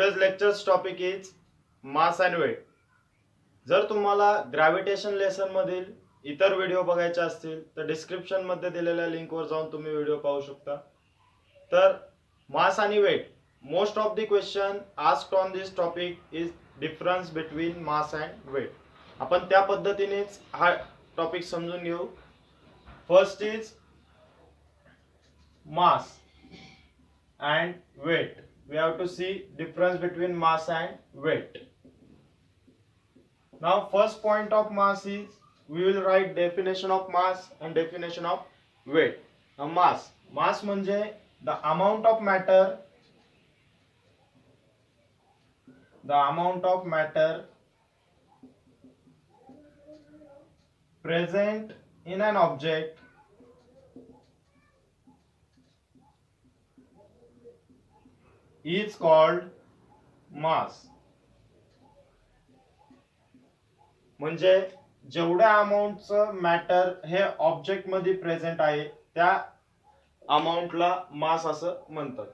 Today's lecture's topic is mass and weight. जर तुम्हाला gravitation lesson मधील इतर व्हिडिओ बघायचे असतील तर डिस्क्रिप्शन मध्ये दिलेल्या लिंकवर जाऊन तुम्ही व्हिडिओ पाहू शकता. तर मास आणि weight, most of the question asked on this topic is difference between mass and weight. आपण त्या पद्धतीनेच हा टॉपिक समजून घेऊ. First is mass and weight. We have to see difference between mass and weight. Now first point of mass is, we will write definition of mass and definition of weight. Now mass म्हणजे the amount of matter present in an object is called mass. म्हणजे जेवढ्या अमाऊंटचं matter हे object मध्ये present आहे त्या अमाऊंटला mass असं म्हणतात.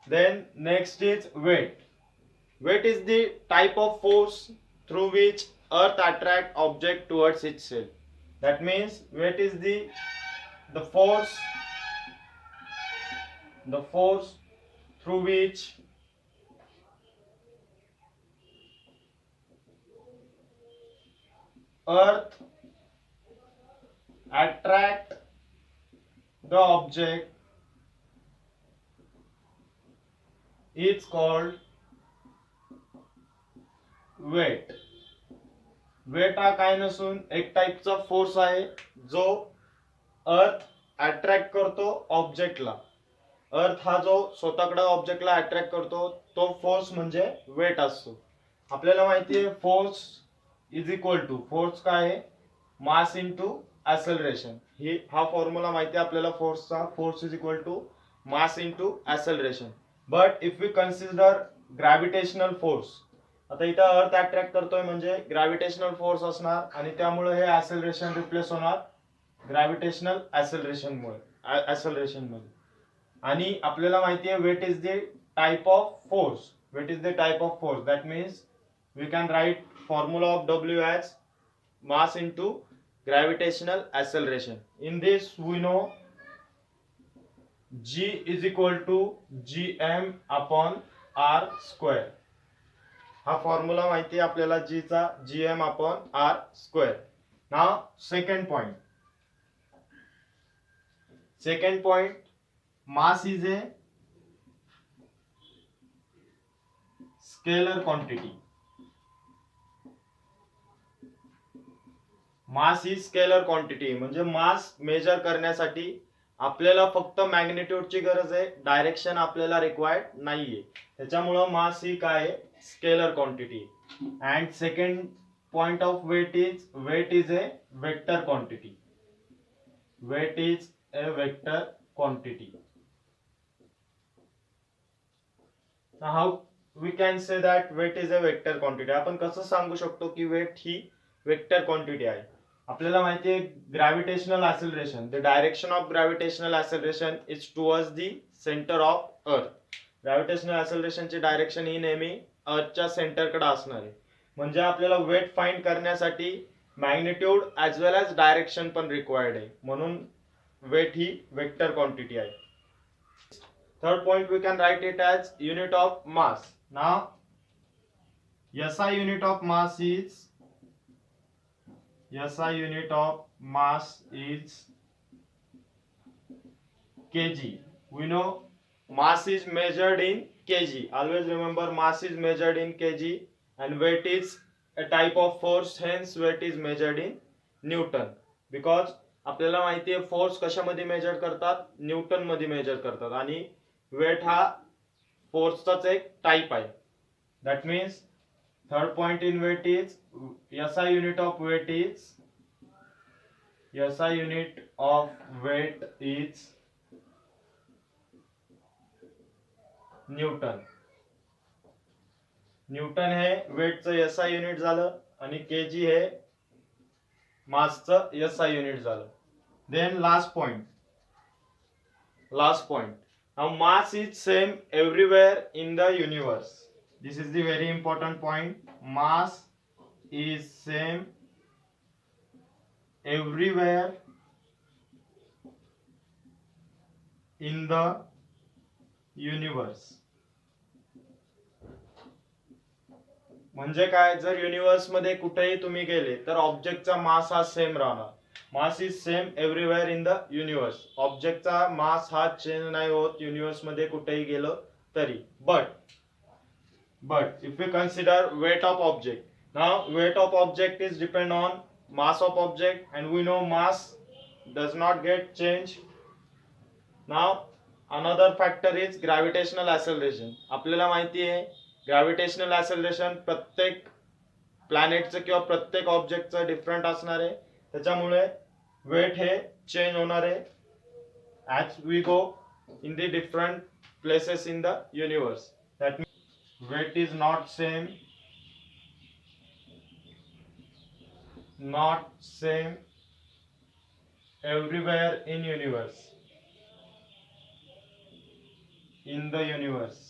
Then next is weight. Weight is the type of force through which earth attract object towards itself. That means weight is the force through which earth attract the object is called weight. Weight हा काय नसून एक टाइपचा force आहे जो अर्थ attract करतो ऑब्जेक्टला. अर्थ हा जो स्वतःकडे ऑब्जेक्टला अट्रॅक्ट करतो तो फोर्स म्हणजे वेट असतो. आपल्याला माहिती आहे force is equal to, force काय आहे, मास इंटू ॲसेलरेशन. हा फॉर्म्युला माहिती आहे आपल्याला फोर्सचा. Force is equal to mass into acceleration. But if we consider gravitational force, आता इथं अर्थ अट्रॅक्ट करतोय म्हणजे ग्रॅव्हिटेशनल फोर्स असणार आणि त्यामुळे हे ॲसेलरेशन रिप्लेस होणार ग्रॅव्हिटेशनल ॲसेलरेशन मध्ये. आणि आपल्याला माहिती आहे weight is the type of force. Weight is the type of force. That means we can write formula of W as mass into gravitational acceleration. In this we know G is equal to gm upon r square. हा formula माहिती आहे आपल्याला G चा, gm upon r square. Now second point, mass is a scalar quantity. Mass he scalar quantity. म्हणजे मास major करण्यासाठी आपल्याला फक्त मॅग्निट्यूडची गरज आहे, डायरेक्शन आपल्याला रिक्वायर्ड नाहीये. त्याच्यामुळं मास ही काय आहे, scalar quantity. And second point of weight is a vector quantity. Weight is a vector quantity. How we can say that weight is a vector quantity. आपण कसं सांगू शकतो की वेट ही वेक्टर क्वांटिटी आहे. आपल्याला माहिती आहे gravitational acceleration, the direction of gravitational acceleration is towards the centre of earth. Gravitational ॲसेलरेशनची डायरेक्शन ही नेहमी अर्थच्या सेंटरकडे असणार आहे. म्हणजे आपल्याला वेट फाइंड करण्यासाठी magnitude as well as direction पण रिक्वायर्ड आहे. म्हणून वेट ही वेक्टर क्वांटिटी आहे. Third point, we can write it as unit of mass. नाव SI unit of mass is kg. We know mass is measured in kg. Always remember mass is measured in kg and weight is a type of force, hence weight is measured in Newton. Because आपल्याला माहिती आहे force कशामध्ये major करतात, Newton मध्ये major करतात आणि weight हा फोर्सचाच एक टाइप आहे. That means third point in weight is SI unit of weight is Newton. Newton हे वेटचं SI युनिट झालं आणि kg हे मासचं SI युनिट झालं. Then last point. Now mass is same everywhere in the universe. this is the very important point. Mass is same everywhere in the universe. म्हणजे काय, जर universe मध्ये कुठेही तुम्ही गेले तर ऑब्जेक्टचा मास हा सेम राहणार. Mass is same everywhere in the universe. ऑब्जेक्टचा मास हा चेंज नाही होत युनिवर्स मध्ये कुठेही गेलो तरी. but if we consider weight of object, now weight of object is depend on mass of object, and we know mass does not get changed. Now another factor is gravitational acceleration. आपल्याला माहिती आहे gravitational acceleration प्रत्येक प्लॅनेटचं किंवा प्रत्येक ऑब्जेक्टचं different असणार आहे, त्याच्यामुळे weight हे चेंज होणार आहे as we go in the different places in the universe. That means weight is not same everywhere in the universe.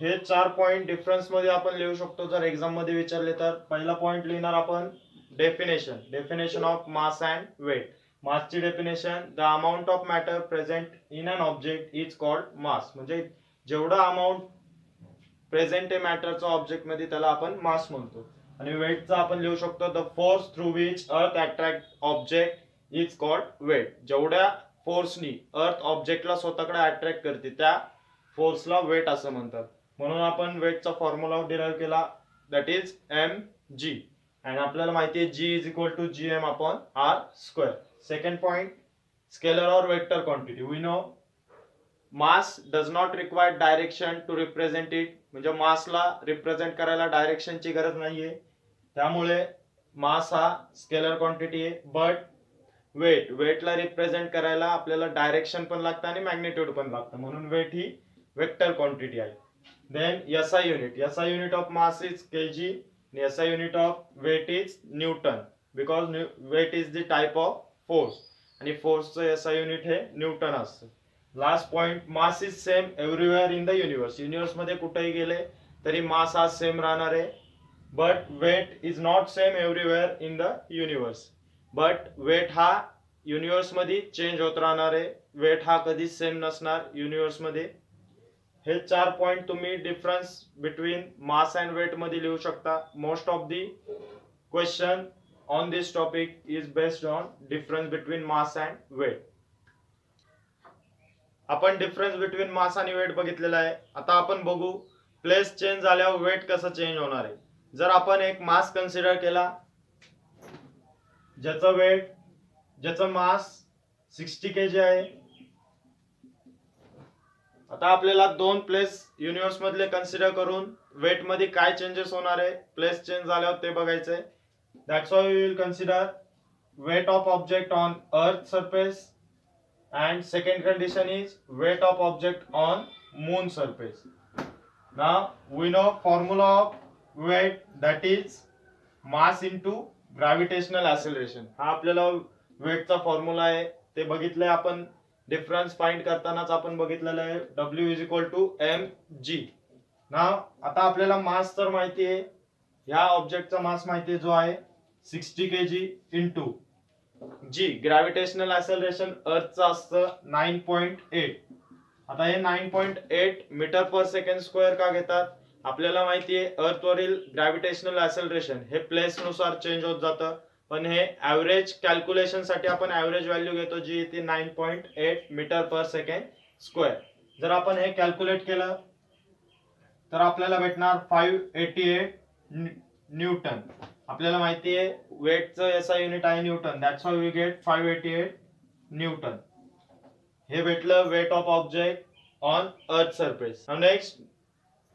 हे 4 पॉइंट डिफरन्स मध्ये आपण लिहू शकतो जर एक्झाम मध्ये विचारले तर. पहिला पॉइंट लिहिणार आपण definition of mass and weight. मासची definition, the amount of matter present in an object is called mass. म्हणजे जेवढा अमाउंट प्रेझेंट आहे मॅटरचा ऑब्जेक्ट मध्ये त्याला आपण मास म्हणतो. आणि वेटचा आपण लिहू शकतो, the force through which earth attract object is called weight. जेवढ्या फोर्सनी अर्थ ऑब्जेक्टला स्वतःकडे अट्रॅक्ट करते त्या फोर्सला वेट असं म्हणतात. म्हणून आपण वेटचा फॉर्म्युला डिराइव्ह केला, दॅट इज mg. आणि आपल्याला माहिती आहे g is equal to gm upon r square. Second point, scalar और vector quantity. We know mass does not require direction to represent it. म्हणजे मासला रिप्रेझेंट करायला डायरेक्शनची गरज नाहीये, त्यामुळे मास हा स्केलर क्वांटिटी आहे. बट वेटला रिप्रेझेंट करायला आपल्याला डायरेक्शन पण लागतं आणि मॅग्निट्यूड पण लागतं, म्हणून वेट ही वेक्टर क्वांटिटी आहे. Then SI unit of mass is kg, SI unit of weight is Newton, because weight is the type of force आणि फोर्सचं SI युनिट हे न्यूटन असतं. Last point, mass is same everywhere in the universe मध्ये कुठेही गेले तरी mass हा same राहणार आहे. But weight is not same everywhere in the universe. But weight हा युनिवर्स मध्ये चेंज होत राहणार आहे. वेट हा कधीच सेम नसणार युनिवर्स मध्ये. हे 4 पॉइंट तुम्ही difference between mass and weight मध्ये लिहू शकता. Most of the question on this topic is based on difference between mass and weight. आपण डिफरन्स बिटवीन मास आणि वेट बघितलेला आहे. आता आपण बघू प्लेस चेंज झाल्यावर वेट कसं चेंज होणार आहे. जर आपण एक मास कन्सिडर केला ज्याचं मास 60 kg आहे. आता आपल्याला 2 प्लेस युनिवर्स मधले कन्सिडर करून वेट मध्ये काय चेंजेस होणार आहे प्लेस चेंज झाल्यावर ते बघायचंय. That's why we will consider weight of object on earth surface, and second condition is weight of object on moon surface. Now we know formula of weight, that is mass into gravitational acceleration. हा आपल्याला वेटचा formula आहे, ते बघितलंय आपण. Difference find करतानाच आपण बघितलेलं आहे, W is equal to mg. Now आता आपल्याला मास तर माहिती आहे, ह्या ऑब्जेक्टचा मास माहिती आहे जो आहे 60 kg into g. Gravitational acceleration अर्थचं असतं 9.8. आता हे 9.8 मीटर पर सेकंड स्क्वेअर का घेतात. आपल्याला माहिती आहे अर्थवरील ग्रॅव्हिटेशनल ॲक्सेलरेशन हे प्लेसनुसार चेंज होत जातं, पण हे ॲव्हरेज कॅल्क्युलेशन साठी आपण ॲव्हरेज व्हॅल्यू घेतो जी येते 9.8 मीटर पर सेकंड स्क्वेअर. जर आपण हे कॅल्क्युलेट केलं तर आपल्याला भेटणार 588 न्यूटन. आपल्याला माहिती आहे वेटचं SI युनिट आहे newton, that's why we get 588 newton. हे भेटलं weight of object on earth surface. Next,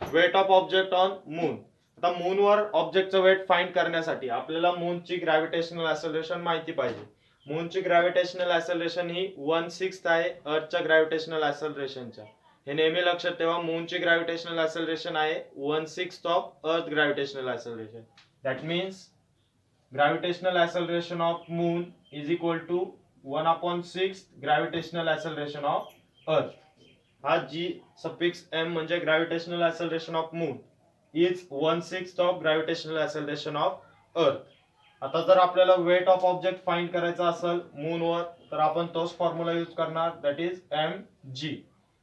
weight of object on moon. आता मूनवर ऑब्जेक्टचं वेट फाइंड करण्यासाठी आपल्याला मूनची ग्रॅव्हिटेशनल ॲक्सेलरेशन माहिती पाहिजे. मूनची ग्रॅव्हिटेशनल ॲक्सेलरेशन ही 1/6 आहे अर्थच्या ग्रॅव्हिटेशनल ॲक्सेलरेशनच्या. हे नेहमी लक्षात ठेवा, मूनची ग्रॅव्हिटेशनल ॲक्सेलरेशन आहे 1/6 of earth gravitational acceleration. That means gravitational acceleration of moon is equal to 1/6 gravitational acceleration of earth. हा जी सफिक्स एम म्हणजे gravitational acceleration of moon is 1/6 of gravitational acceleration of earth. आता जर आपल्याला weight of object find करायचा असेल मूनवर तर आपण तोच फॉर्म्युला यूज करणार, दॅट इज एम जी.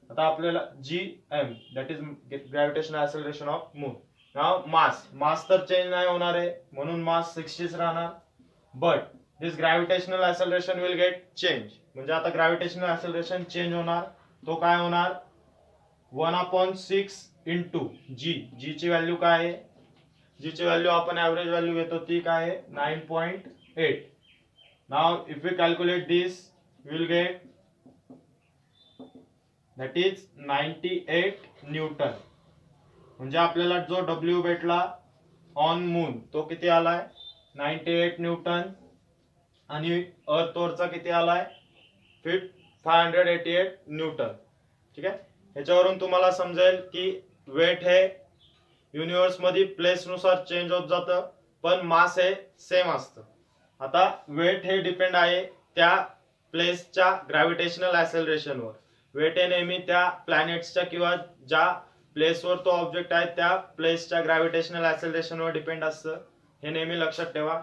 आता आपल्याला G M that is gravitational acceleration of moon. नाव मास तर चेंज नाही होणार आहे म्हणून मास 60 राहणार, but this gravitational acceleration will get change. म्हणजे आता ग्रॅव्हिटेशनल ऍक्सेलरेशन चेंज होणार, तो काय होणार 1/6 इंटू जी ची व्हॅल्यू काय आहे, जी ची व्हॅल्यू आपण ऍव्हरेज व्हॅल्यू घेतो ती काय आहे 9.8. Now if we calculate this will get that is 98 newton. म्हणजे आपल्याला जो डब्ल्यू भेटला ऑन मून तो किती आलाय 98 न्यूटन आणि अर्थ वरचा किती आलाय 588 न्यूटन. ठीक आहे. ह्याच्यावरून तुम्हाला समजेल की वेट हे युनिव्हर्स मध्ये प्लेस नुसार चेंज होत जातं पण मास हे सेम असतं. आता वेट हे डिपेंड आहे त्या प्लेसच्या ग्रॅव्हिटेशनल ऍक्सेलरेशनवर. वेट हे नेहमी त्या प्लॅनेट्सच्या किंवा ज्या प्लेसवर तो ऑब्जेक्ट आहे त्या प्लेसच्या ग्रॅव्हिटेशनल ऍक्सेलरेशनवर डिपेंड असतं. हे नेहमी लक्षात ठेवा.